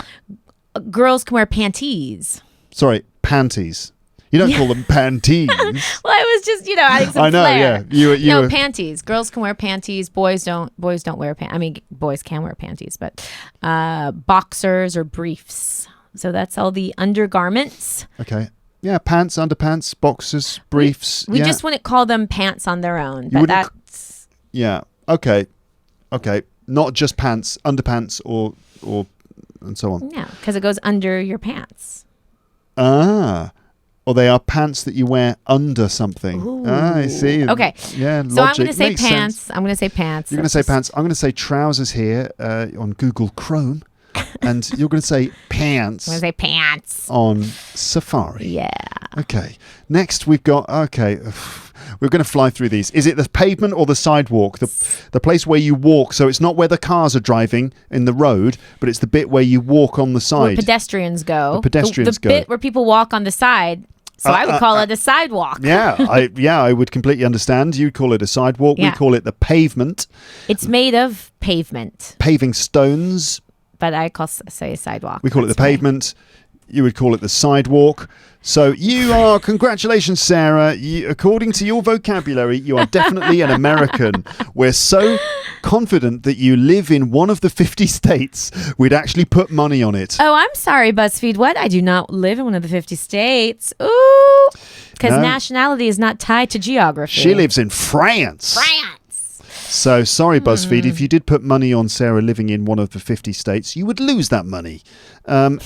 Girls can wear panties. Sorry, panties. You don't call them panties. Well, I was just, adding some flair. Yeah. No, panties. Girls can wear panties. Boys don't wear panties. I mean, boys can wear panties, but boxers or briefs. So that's all the undergarments. Okay. Yeah, pants, underpants, boxers, briefs. We just wouldn't call them pants on their own. But that's... Yeah. Okay. Not just pants, underpants or and so on. Yeah, because it goes under your pants. Or they are pants that you wear under something. Ooh. I see. Okay. Yeah, so logic. I'm going to say Makes pants. sense. I'm going to say pants. You're going to say pants. I'm going to say trousers here on Google Chrome. And you're going to say pants. I'm going to say pants. On Safari. Yeah. Okay. Next we've got... Okay. We're going to fly through these. Is it the pavement or the sidewalk? The place where you walk. So it's not where the cars are driving in the road, but it's the bit where you walk on the side. Where pedestrians go. The pedestrians go. The bit where people walk on the side. So I would call it a sidewalk. I would completely understand. You call it a sidewalk. Yeah. We call it the pavement. It's made of pavement. Paving stones. But I say sidewalk. We call it the pavement. You would call it the Sidewalk. So you are, congratulations, Sarah. According to your vocabulary, you are definitely an American. We're so confident that you live in one of the 50 states, we'd actually put money on it. Oh, I'm sorry, BuzzFeed. What? I do not live in one of the 50 states. Ooh. Because nationality is not tied to geography. She lives in France. So sorry, BuzzFeed, if you did put money on Sarah living in one of the 50 states, you would lose that money.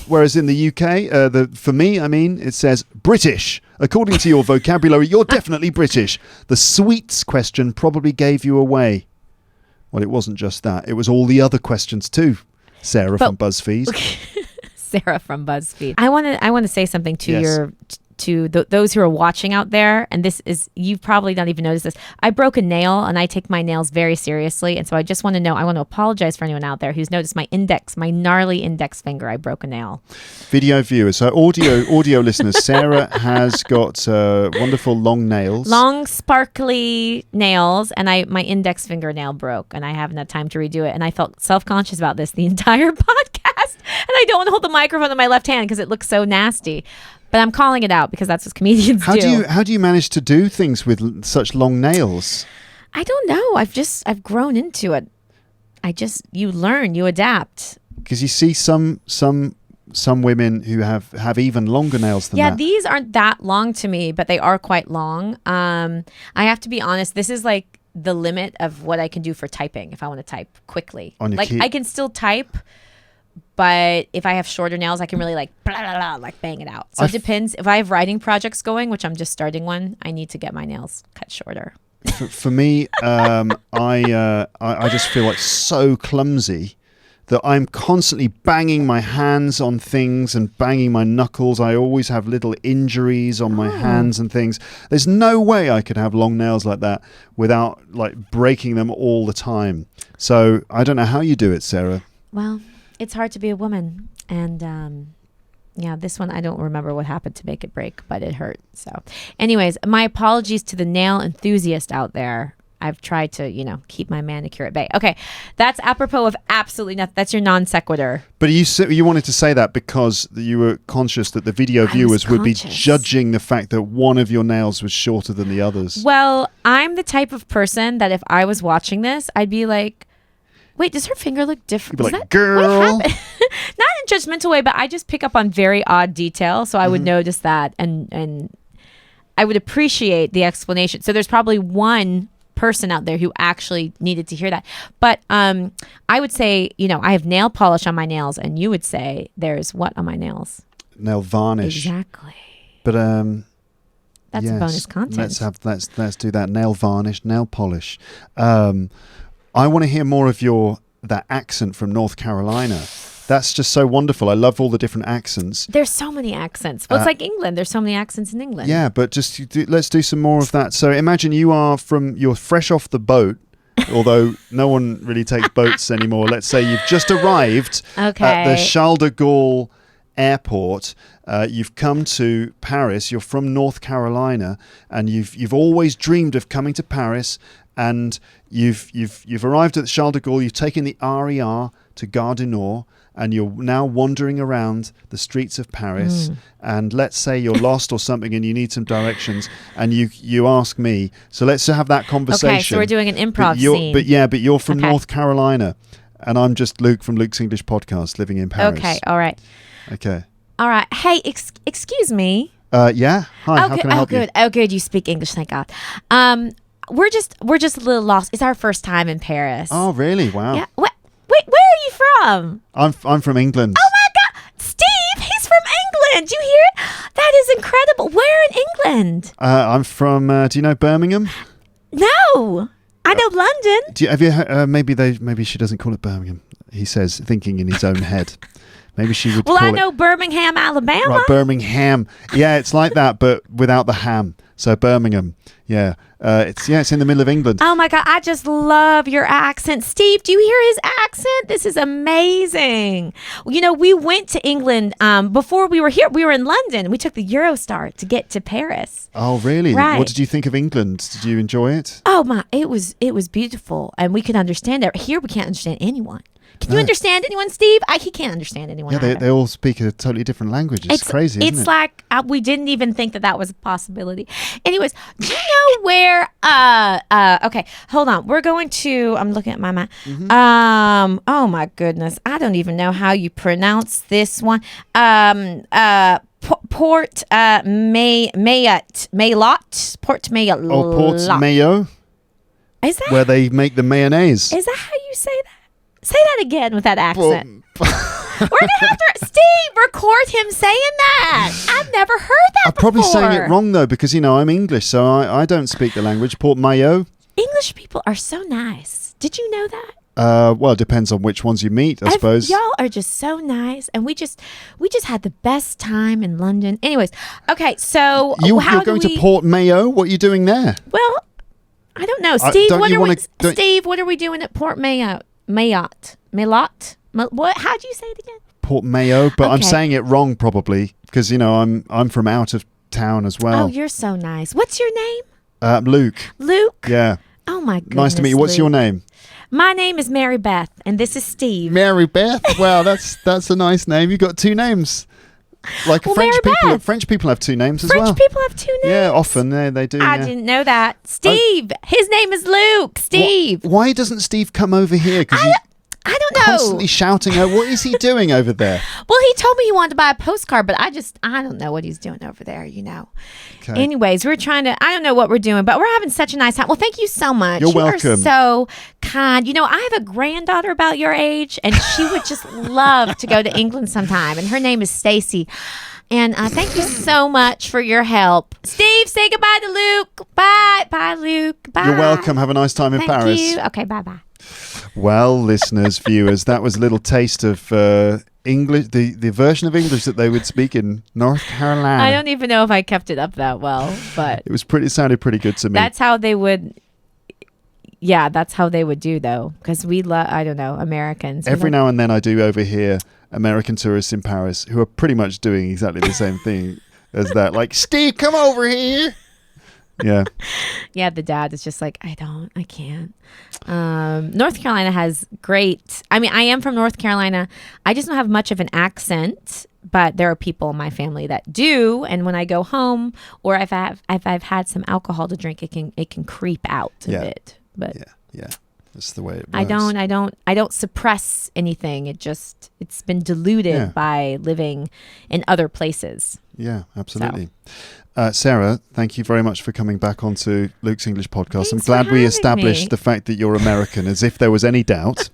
Whereas in the UK, for me, it says British. According to your vocabulary, you're definitely British. The sweets question probably gave you away. Well, it wasn't just that. It was all the other questions too, Sarah from BuzzFeed. Sarah from BuzzFeed. I want to say something to those who are watching out there, and this is, you've probably not even noticed this. I broke a nail, and I take my nails very seriously, and so I just want to apologize for anyone out there who's noticed my gnarly index finger. I broke a nail. Video viewers, so audio listeners, Sarah has got wonderful long nails. Long, sparkly nails, and my index fingernail broke, and I haven't had time to redo it, and I felt self-conscious about this the entire podcast, and I don't want to hold the microphone in my left hand because it looks so nasty. But I'm calling it out because that's what comedians do. How do you manage to do things with such long nails? I don't know. I've grown into it. You learn, you adapt. Because you see some women who have even longer nails than that. Yeah, these aren't that long to me, but they are quite long. I have to be honest. This is like the limit of what I can do for typing if I want to type quickly. I can still type. But if I have shorter nails, I can really bang it out. So it depends. If I have writing projects going, which I'm just starting one, I need to get my nails cut shorter. For me, I just feel like so clumsy that I'm constantly banging my hands on things and banging my knuckles. I always have little injuries on my hands and things. There's no way I could have long nails like that without breaking them all the time. So I don't know how you do it, Sarah. Well, it's hard to be a woman, and this one I don't remember what happened to make it break, but it hurt. So anyways, my apologies to the nail enthusiast out there. I've tried to keep my manicure at bay. Okay, that's apropos of absolutely nothing. That's your non sequitur. But you wanted to say that because you were conscious that the video viewers would be judging the fact that one of your nails was shorter than the others. Well, I'm the type of person that if I was watching this, I'd be like, wait, does her finger look different? You'd be like, girl. Not in a judgmental way, but I just pick up on very odd detail. So I would notice that and I would appreciate the explanation. So there's probably one person out there who actually needed to hear that. But I would say, I have nail polish on my nails, and you would say there's what on my nails? Nail varnish. Exactly. But that's a bonus content. Let's do that. Nail varnish, nail polish. I want to hear more of that accent from North Carolina. That's just so wonderful. I love all the different accents. There's so many accents. Well, it's like England. There's so many accents in England. Yeah, but let's do some more of that. So imagine you're fresh off the boat, although no one really takes boats anymore. Let's say you've just arrived at the Charles de Gaulle airport. You've come to Paris. You're from North Carolina, and you've always dreamed of coming to Paris. And you've arrived at Charles de Gaulle. You've taken the RER to Gare du Nord, and you're now wandering around the streets of Paris. And let's say you're lost or something, and you need some directions, and you ask me. So let's have that conversation. Okay, so we're doing an improv scene. But you're from North Carolina, and I'm just Luke from Luke's English Podcast, living in Paris. Okay, all right. Okay. All right. Hey, excuse me. Yeah. Hi. How can I help you? Oh, good. You speak English, thank God. We're just a little lost. It's our first time in Paris. Oh, really? Wow. Yeah. Wait, where are you from? I'm from England. Oh my God, Steve! He's from England. You hear it? That is incredible. Where in England? I'm from. Do you know Birmingham? No, I know London. Have you? Maybe she doesn't call it Birmingham. He says, thinking in his own head. Maybe she would. Well, I know Birmingham, Alabama. Right, Birmingham. Yeah, it's like that, but without the ham. So Birmingham. Yeah. It's in the middle of England. Oh my God, I just love your accent. Steve, do you hear his accent? This is amazing. We went to England before we were here. We were in London. We took the Eurostar to get to Paris. Oh, really? Right. What did you think of England? Did you enjoy it? Oh my, it was beautiful, and we could understand it. Here we can't understand anyone. Can you understand anyone, Steve? He can't understand anyone. Yeah, they all speak a totally different language. It's crazy, isn't it? It's like we didn't even think that was a possibility. Anyways, do you know where? Okay, hold on. We're going to. I'm looking at my map. Mm-hmm. Oh my goodness, I don't even know how you pronounce this one. Port Maillot. Port Maillot. Oh, Port Mayo. Is that where they make the mayonnaise? Is that how you say that? Say that again with that accent. We're gonna have to Steve record him saying that. I've never heard that I'm probably saying it wrong though, because I'm English, so I don't speak the language. Port Mayo. English people are so nice. Did you know that? Well, it depends on which ones you meet, I suppose. Y'all are just so nice, and we just had the best time in London. Anyways, okay, so you're going to Port Mayo. What are you doing there? Well, I don't know, Steve. Steve, what are we doing at Port Mayo? Maillot. What? How do you say it again? Port Mayo, but okay. I'm saying it wrong probably because I'm from out of town as well. Oh, you're so nice. What's your name? Luke. Luke. Yeah. Oh my goodness. Nice to meet you. What's your name? My name is Mary Beth, and this is Steve. Mary Beth. Wow, that's a nice name. You got two names. Like French people have two names as well. French people have two names. Yeah, often they do. I didn't know that. Steve. His name is Luke. Steve. Why doesn't Steve come over here? Because I don't know. Constantly shouting. What is he doing over there? Well, he told me he wanted to buy a postcard, but I don't know what he's doing over there. Okay. Anyways, I don't know what we're doing, but we're having such a nice time. Well, thank you so much. You're welcome. You are so kind. I have a granddaughter about your age, and she would just love to go to England sometime, and her name is Stacy. And thank you so much for your help. Steve, say goodbye to Luke. Bye. Bye, Luke. Bye. You're welcome. Have a nice time in Paris. Thank you. Okay, bye-bye. Well, listeners, viewers, that was a little taste of English, the version of English that they would speak in North Carolina. I don't even know if I kept it up that well, but it sounded pretty good to me. That's how they would. Yeah, that's how they would do though, because we love. I don't know, Americans. Every now and then, I do overhear American tourists in Paris who are pretty much doing exactly the same thing as that. Like, Steve, come over here. Yeah. Yeah, the dad is just like, I can't. North Carolina has great. I mean, I am from North Carolina. I just don't have much of an accent, but there are people in my family that do. And when I go home, or if I've had some alcohol to drink, it can creep out a bit. But yeah, that's the way it works. I don't suppress anything. It's been diluted by living in other places. Yeah, absolutely. Sarah, thank you very much for coming back onto Luke's English podcast. Thanks I'm glad we established me. the fact that you're American, as if there was any doubt.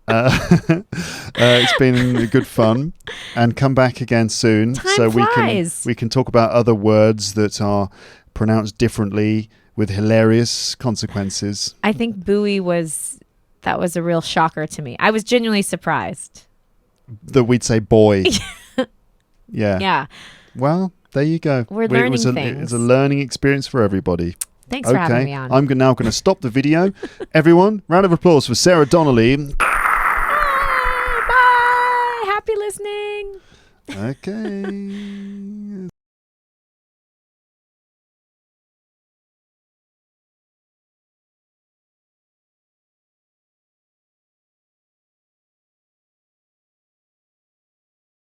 It's been good fun, and come back again soon. Time flies. we can talk about other words that are pronounced differently with hilarious consequences. I think buoy was a real shocker to me. I was genuinely surprised that we'd say boy. Yeah. Yeah. Well, there you go. We're learning things. It was a learning experience for everybody. Thanks for having me on. I'm now going to stop the video. Everyone, round of applause for Sarah Donnelly. Bye. Happy listening. Okay.